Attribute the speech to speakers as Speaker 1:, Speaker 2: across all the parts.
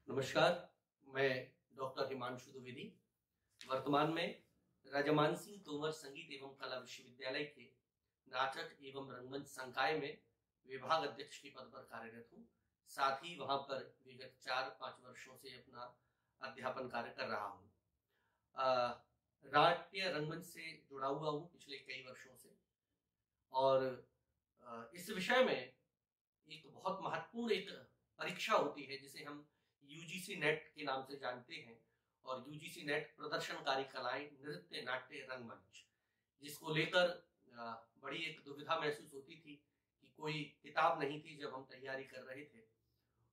Speaker 1: नमस्कार, मैं डॉक्टर हिमांशु द्विवेदी वर्तमान में राजा मान सिंह तोमर संगीत एवं कला विश्वविद्यालय के नाटक एवं रंगमंच संकाय में विभाग अध्यक्ष के पद पर कार्यरत हूँ। साथ ही वहां पर विगत 4-5 वर्षों से अपना अध्यापन कार्य कर रहा हूँ। नाट्य रंगमंच से जुड़ा हुआ हूँ पिछले कई वर्षों से और इस विषय में एक बहुत महत्वपूर्ण एक परीक्षा होती है जिसे हम यूजीसी नेट के नाम से जानते हैं। और यूजीसी नेट प्रदर्शनकारी कलाएं नृत्य नाट्य रंगमंच, जिसको लेकर बड़ी एक दुविधा महसूस होती थी कि कोई किताब नहीं थी जब हम तैयारी कर रहे थे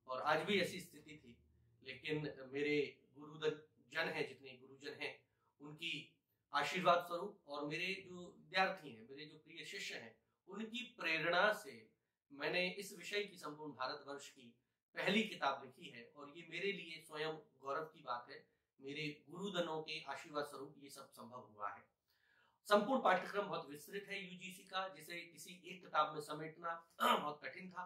Speaker 1: और आज भी ऐसी स्थिति थी। लेकिन मेरे गुरुजन हैं, जितने गुरुजन हैं, उनकी आशीर्वाद स्वरूप और मेरे जो विद्यार्थी हैं, मेरे जो प्रिय शिष्य हैं, उनकी प्रेरणा से मैंने इस विषय की संपूर्ण भारतवर्ष की पहली किताब लिखी है और ये मेरे लिए स्वयं गौरव की बात है। मेरे गुरुजनों के आशीर्वाद स्वरूप ये सब संभव हुआ है। संपूर्ण पाठ्यक्रम बहुत विस्तृत है यूजीसी का, जिसे किसी एक किताब में समेटना बहुत कठिन था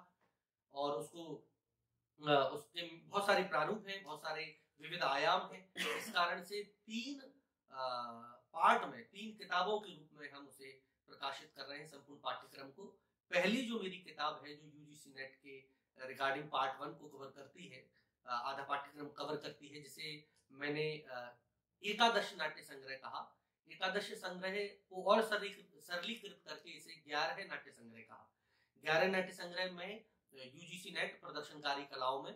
Speaker 1: और उसके बहुत सारे प्रारूप हैं, बहुत सारे विविध आयाम हैं। इस कारण से 3 पार्ट में 3 किताबों के रूप में हम उसे प्रकाशित कर रहे हैं संपूर्ण पाठ्यक्रम को। पहली जो मेरी किताब है जो यूजीसी नेट के रिगार्डिंग पार्ट 1 को कवर करती है, आधा पाठ्यक्रम कवर करती है, जिसे मैंने एकादश नाट्य संग्रह कहा। एकादश संग्रह को और सरलीकृत करके इसे 11 नाट्य संग्रह कहा। 11 नाट्य संग्रह में यूजीसी नेट प्रदर्शनकारी कलाओं में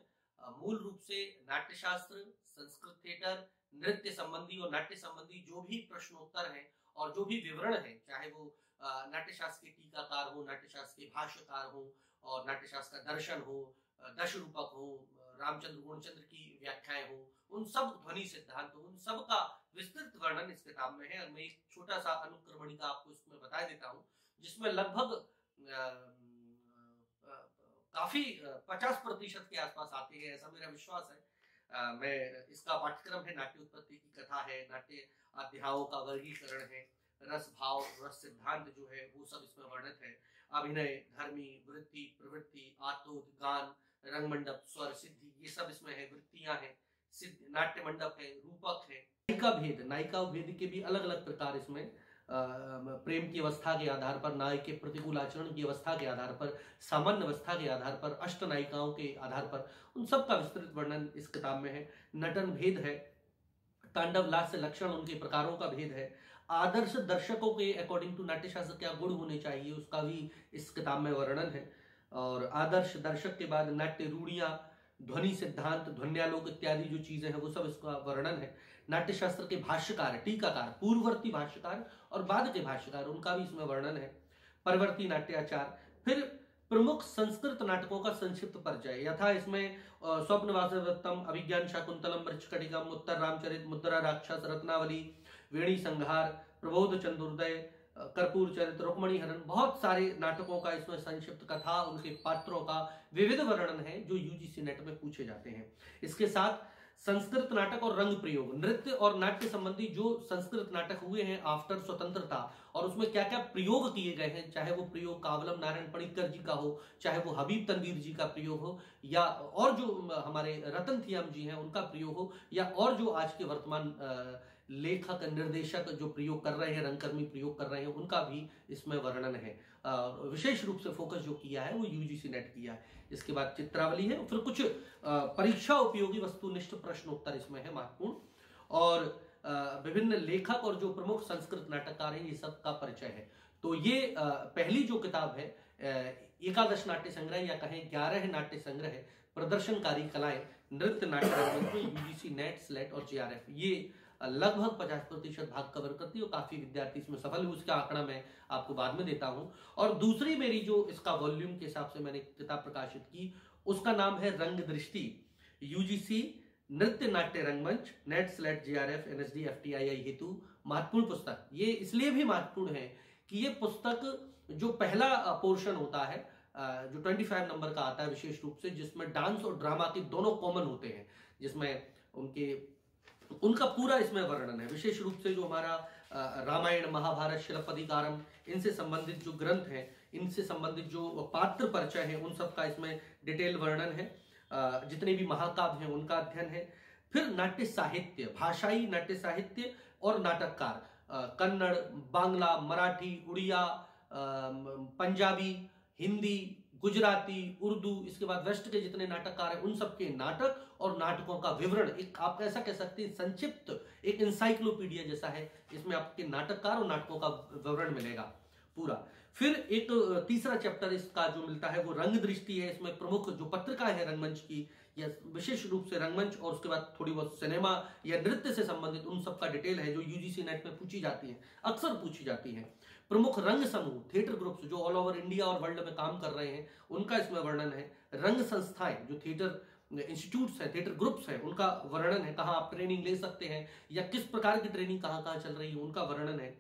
Speaker 1: मूल रूप से नाट्यशास्त्र, संस्कृत थिएटर, नृत्य संबंधी और नाट्य संबंधी जो भी प्रश्नोत्तर हैं और जो भी विवरण है, चाहे वो नाट्यशास्त्र के टीकाकार हो, नाट्यशास्त्र के भाष्यकार हो और नाट्यशास्त्र का दर्शन हो, दश रूपक हो, रामचंद्र गुणचंद्र की व्याख्याएं हो, उन सब ध्वनि सिद्धांत, उन सब का विस्तृत वर्णन इस किताब में है। और मैं एक छोटा सा अनुक्रमणिका आपको इसमें बता देता हूँ, जिसमें लगभग काफी 50% के आसपास आते हैं, ऐसा मेरा विश्वास है। मैं इसका पाठ्यक्रम है, नाट्य उत्पत्ति की कथा है, नाट्य अध्यायों का वर्गीकरण है, रस भाव रस सिद्धांत जो है वो सब इसमें वर्णित है। अभिनय, धर्मी, वृत्ति, प्रवृत्ति, आतोद, गान, रंगमंडप, स्वर, सिद्धि, ये सब इसमें है। वृत्तियां हैं, सिद्ध नाट्य मंडप है, रूपक है, नायिका भेद के भी अलग अलग प्रकार इसमें, प्रेम की अवस्था के आधार पर, नायक के प्रतिकूल आचरण की अवस्था के आधार पर, सामान्य अवस्था के आधार पर, अष्ट नायिकाओं के आधार पर, उन सब का विस्तृत वर्णन इस किताब में है। नटन भेद है, तांडव लास्य लक्षण, उनके प्रकारों का भेद है। आदर्श दर्शकों के अकॉर्डिंग टू नाट्यशास्त्र क्या गुण होने चाहिए उसका भी इस किताब में वर्णन है। और आदर्श दर्शक के बाद नाट्य रूढ़ियां, ध्वनि सिद्धांत, ध्वन्यालोक इत्यादि जो चीजें हैं वो सब इसका वर्णन है। नाट्यशास्त्र के भाष्यकार, टीकाकार, पूर्ववर्ती भाष्यकार और बाद के भाष्यकार, उनका भी इसमें वर्णन है। परवर्ती नाट्याचार, फिर प्रमुख संस्कृत नाटकों का संक्षिप्त परिचय, यथा इसमें स्वप्न वासवदत्तम, अभिज्ञान शाकुंतलम, मृच्छकटिकम, उत्तर रामचरित, मुद्रा राक्षस, रत्नावली, वेणी संहार, प्रबोध चंद्रोदय, कर्पूर चरित्र, रुक्मणी हरण, बहुत सारे नाटकों का इसमें संक्षिप्त कथा, उनके पात्रों का विविध वर्णन है जो यूजीसी नेट में पूछे जाते हैं। इसके साथ संस्कृत नाटक और रंग प्रयोग, नृत्य और नाट्य संबंधी जो संस्कृत नाटक हुए हैं आफ्टर स्वतंत्रता और उसमें क्या क्या प्रयोग किए गए हैं, चाहे वो प्रयोग कावलम नारायण पणिक्कर जी का हो, चाहे वो हबीब तनवीर जी का प्रयोग हो, या और जो हमारे रतन थियम जी हैं उनका प्रयोग हो, या और जो आज के वर्तमान लेखक निर्देशक जो प्रयोग कर रहे हैं, रंगकर्मी प्रयोग कर रहे हैं, उनका भी इसमें वर्णन है। विशेष रूप से फोकस जो किया है वो यूजीसी नेट किया है। इसके बाद चित्रावली है, फिर कुछ परीक्षा उपयोगी वस्तुनिष्ठ प्रश्नोत्तर इसमें है महत्वपूर्ण, और विभिन्न लेखक और जो प्रमुख संस्कृत नाटककार हैं ये सब का परिचय है। तो ये पहली जो किताब है एकादश नाट्य संग्रह या कहें 11 नाट्य संग्रह, प्रदर्शनकारी कलाएं नृत्य नाट्य, यूजीसी नेट, स्लेट और जेआरएफ, ये लगभग 50% भाग कवर करती है और काफी विद्यार्थी इसमें सफल हुए। उसका आंकड़ा मैं आपको बाद में देता हूं। और दूसरी मेरी जो इसका वॉल्यूम के हिसाब से मैंने किताब प्रकाशित की, उसका नाम है रंग दृष्टि, यूजीसी नृत्य नाट्य रंगमंच, net, slate, JRF, NSD, FTII हेतु महत्वपूर्ण पुस्तक। ये इसलिए भी महत्वपूर्ण है कि ये पुस्तक जो पहला पोर्शन होता है जो 25 नंबर का आता है विशेष रूप से, जिसमें डांस और ड्रामा के दोनों कॉमन होते हैं, जिसमें उनका पूरा इसमें वर्णन है। विशेष रूप से जो हमारा रामायण, महाभारत, शिलप्पदिकारम, इनसे संबंधित जो ग्रंथ हैं, इनसे संबंधित जो पात्र परिचय है, उन सब का इसमें डिटेल वर्णन है। जितने भी महाकाव्य हैं उनका अध्ययन है। फिर नाट्य साहित्य, भाषाई नाट्य साहित्य और नाटककार, कन्नड़, बांग्ला, मराठी, उड़िया, पंजाबी, हिंदी, गुजराती, उर्दू, इसके बाद वेस्ट के जितने नाटककार हैं उन सबके नाटक और नाटकों का विवरण, एक आप ऐसा कह सकते हैं संक्षिप्त एक इंसाइक्लोपीडिया जैसा है। इसमें आपके नाटककार और नाटकों का विवरण मिलेगा पूरा। फिर एक तीसरा चैप्टर इसका जो मिलता है वो रंग दृष्टि है। इसमें प्रमुख जो पत्रिकाएं हैं रंगमंच की, या विशेष रूप से रंगमंच, और उसके बाद थोड़ी बहुत सिनेमा या नृत्य से संबंधित उन सब का डिटेल है जो यूजीसी नेट में पूछी जाती है, अक्सर पूछी जाती है। प्रमुख रंग समूह, थिएटर ग्रुप्स जो ऑल ओवर इंडिया और वर्ल्ड में काम कर रहे हैं उनका इसमें वर्णन है। रंग संस्थाएं जो थिएटर इंस्टीट्यूट्स है, थिएटर ग्रुप्स है, उनका वर्णन है, कहाँ आप ट्रेनिंग ले सकते हैं या किस प्रकार की ट्रेनिंग कहाँ कहाँ चल रही है उनका वर्णन है।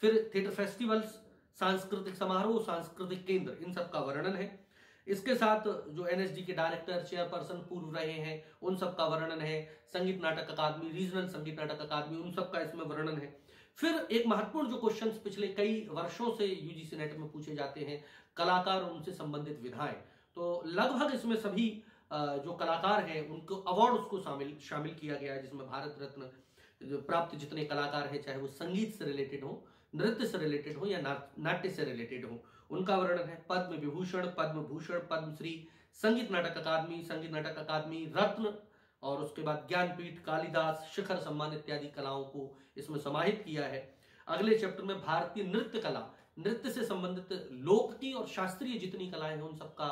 Speaker 1: फिर थिएटर फेस्टिवल्स, सांस्कृतिक समारोह, सांस्कृतिक केंद्र, इन सब का वर्णन है। इसके साथ जो एनएसडी के डायरेक्टर, चेयरपर्सन पूर्व रहे हैं उन सब का वर्णन है। संगीत नाटक अकादमी, रीजनल संगीत नाटक अकादमी, उन सब का इसमें वर्णन है। फिर एक महत्वपूर्ण जो क्वेश्चंस पिछले कई वर्षों से यूजीसी नेट में पूछे जाते हैं, कलाकार और उनसे संबंधित विधाएं। तो लगभग इसमें सभी जो कलाकार हैं उनको अवार्ड उसको शामिल किया गया है, जिसमें भारत रत्न प्राप्त जितने कलाकार हैं, चाहे वो संगीत से रिलेटेड हो, नृत्य से रिलेटेड हो या नाट्य से रिलेटेड हो, उनका वर्णन है। पद्म विभूषण, पद्म भूषण, पद्मश्री, संगीत नाटक अकादमी रत्न, और उसके बाद ज्ञानपीठ, कालिदास, शिखर सम्मान इत्यादि कलाओं को इसमें समाहित किया है। अगले चैप्टर में भारतीय नृत्य कला, नृत्य से संबंधित लोक की और शास्त्रीय जितनी कलाएं हैं उन सबका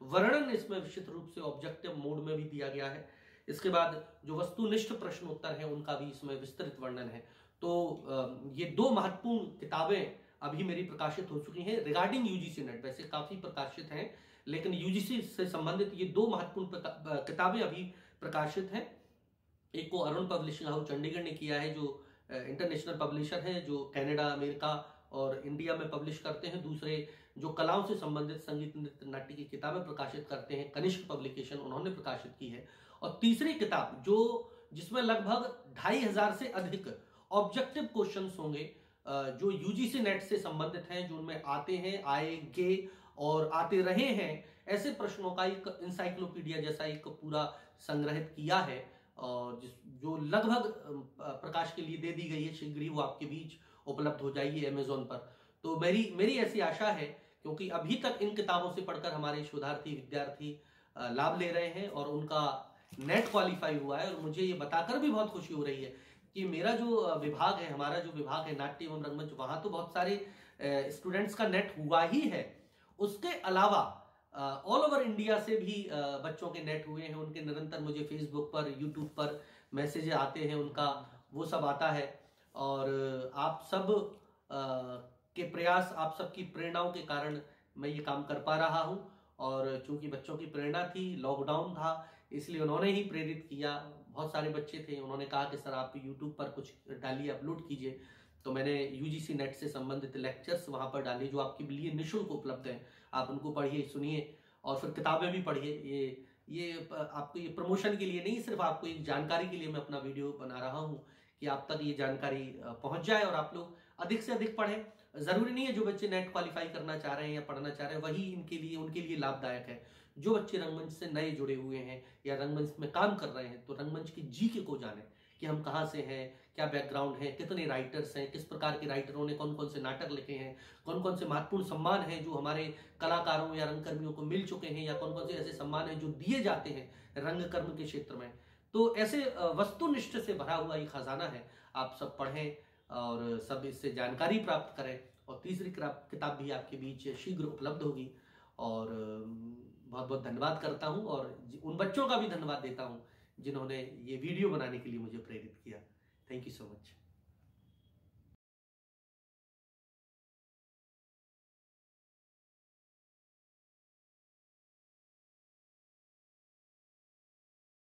Speaker 1: वर्णन इसमें विशेष रूप से ऑब्जेक्टिव मोड में भी दिया गया है। इसके बाद जो वस्तुनिष्ठ प्रश्न उत्तर है उनका भी इसमें विस्तृत वर्णन है। तो ये दो महत्वपूर्ण किताबें अभी मेरी प्रकाशित हो चुकी हैं रिगार्डिंग यूजीसी नेट। वैसे काफी प्रकाशित हैं, लेकिन यूजीसी से संबंधित ये दो महत्वपूर्ण किताबें अभी प्रकाशित हैं। एक को अरुण पब्लिशिंग हाउस चंडीगढ़ ने किया है, जो इंटरनेशनल पब्लिशर है, जो कनाडा, अमेरिका और इंडिया में पब्लिश करते हैं। दूसरे जो कलाओं से संबंधित संगीत, नृत्य, नाट्य की किताबें प्रकाशित करते हैं, कनिष्क पब्लिकेशन, उन्होंने प्रकाशित की है। और तीसरी किताब जिसमें लगभग 2500 से अधिक ऑब्जेक्टिव क्वेश्चंस होंगे जो यूजीसी नेट से संबंधित हैं, जो उनमें आते हैं, आएंगे और आते रहे हैं, ऐसे प्रश्नों का एक इंसाइक्लोपीडिया जैसा एक पूरा संग्रहित किया है, और जो लगभग प्रकाश के लिए दे दी गई है। शीघ्र ही वो आपके बीच उपलब्ध हो जाएगी अमेजोन पर। तो मेरी ऐसी आशा है, क्योंकि अभी तक इन किताबों से पढ़कर हमारे शोधार्थी विद्यार्थी लाभ ले रहे हैं और उनका नेट क्वालिफाई हुआ है, और मुझे ये बताकर भी बहुत खुशी हो रही है कि मेरा जो विभाग है, हमारा जो विभाग है नाट्य एवं रंगमंच, वहां तो बहुत सारे स्टूडेंट्स का नेट हुआ ही है। उसके अलावा ऑल ओवर इंडिया से भी बच्चों के नेट हुए हैं। उनके निरंतर मुझे फेसबुक पर, यूट्यूब पर मैसेज आते हैं, उनका वो सब आता है। और आप सब के प्रयास, आप सबकी प्रेरणाओं के कारण मैं ये काम कर पा रहा हूँ। और चूंकि बच्चों की प्रेरणा थी, लॉकडाउन था, इसलिए उन्होंने ही प्रेरित किया। बहुत सारे बच्चे थे, उन्होंने कहा कि सर आप यूट्यूब पर कुछ डालिए, अपलोड कीजिए। तो मैंने यूजीसी नेट से संबंधित लेक्चर्स वहां पर डाले, जो आपके लिए निःशुल्क उपलब्ध हैं। आप उनको पढ़िए, सुनिए, और फिर किताबें भी पढ़िए। ये आपको ये प्रमोशन के लिए नहीं, सिर्फ आपको एक जानकारी के लिए मैं अपना वीडियो बना रहा हूँ कि आप तक ये जानकारी पहुंच जाए और आप लोग अधिक से अधिक पढ़ें। जरूरी नहीं है जो बच्चे नेट क्वालिफाई करना चाह रहे हैं या पढ़ना चाह रहे हैं वही उनके लिए लाभदायक है। जो बच्चे रंगमंच से नए जुड़े हुए हैं या रंगमंच में काम कर रहे हैं, तो रंगमंच की जीके को जाने कि हम कहाँ से हैं, क्या बैकग्राउंड है, कितने राइटर्स हैं, किस प्रकार के राइटरों ने कौन कौन से नाटक लिखे हैं, कौन कौन से महत्वपूर्ण सम्मान हैं जो हमारे कलाकारों या रंगकर्मियों को मिल चुके हैं, या कौन कौन से ऐसे सम्मान हैं जो दिए जाते हैं रंगकर्म के क्षेत्र में। तो ऐसे वस्तुनिष्ठ से भरा हुआ ये खजाना है, आप सब पढ़ें और सब इससे जानकारी प्राप्त करें। और तीसरी किताब भी आपके बीच शीघ्र उपलब्ध होगी। और बहुत बहुत धन्यवाद करता हूं, और उन बच्चों का भी धन्यवाद देता हूं जिन्होंने ये वीडियो बनाने के लिए मुझे प्रेरित किया। Thank you so much.